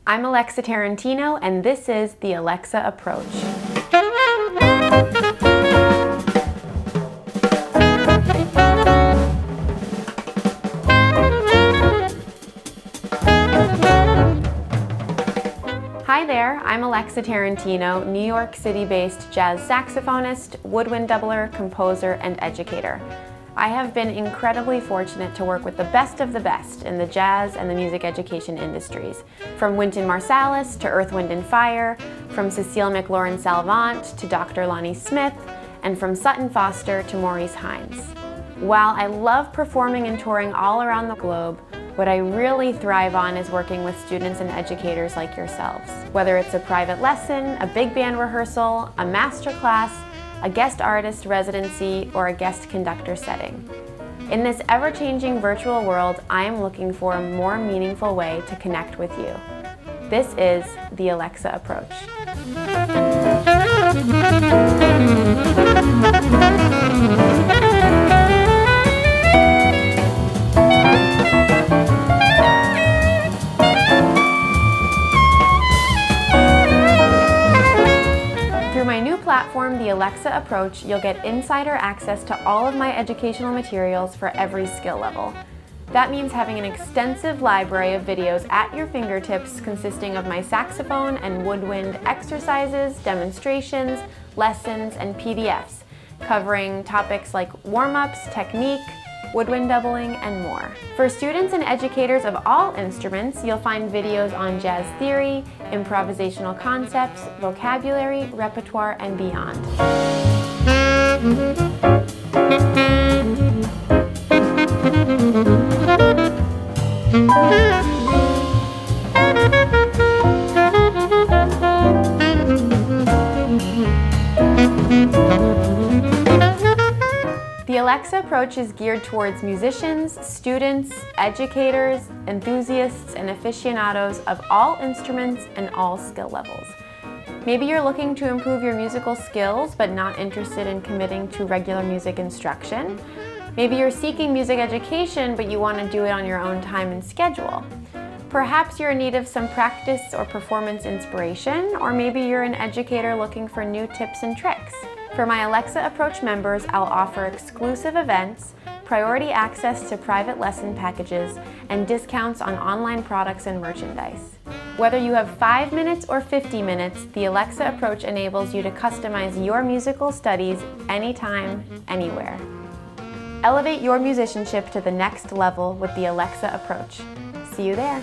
I'm Alexa Tarantino, and this is the Alexa Approach. Hi there, I'm Alexa Tarantino, New York City-based jazz saxophonist, woodwind doubler, composer, and educator. I have been incredibly fortunate to work with the best of the best in the jazz and the music education industries, from Wynton Marsalis to Earth, Wind & Fire, from Cecile McLaurin-Salvant to Dr. Lonnie Smith, and from Sutton Foster to Maurice Hines. While I love performing and touring all around the globe, what I really thrive on is working with students and educators like yourselves. Whether it's a private lesson, a big band rehearsal, a master class, a guest artist residency, or a guest conductor setting. In this ever-changing virtual world, I am looking for a more meaningful way to connect with you. This is the Alexa Approach. Through my new platform, the Alexa Approach, you'll get insider access to all of my educational materials for every skill level. That means having an extensive library of videos at your fingertips consisting of my saxophone and woodwind exercises, demonstrations, lessons, and PDFs, covering topics like warm-ups, technique, woodwind doubling, and more. For students and educators of all instruments, you'll find videos on jazz theory, improvisational concepts, vocabulary, repertoire, and beyond. The Alexa Approach is geared towards musicians, students, educators, enthusiasts, and aficionados of all instruments and all skill levels. Maybe you're looking to improve your musical skills but not interested in committing to regular music instruction. Maybe you're seeking music education but you want to do it on your own time and schedule. Perhaps you're in need of some practice or performance inspiration, or maybe you're an educator looking for new tips and tricks. For my Alexa Approach members, I'll offer exclusive events, priority access to private lesson packages, and discounts on online products and merchandise. Whether you have 5 minutes or 50 minutes, the Alexa Approach enables you to customize your musical studies anytime, anywhere. Elevate your musicianship to the next level with the Alexa Approach. See you there.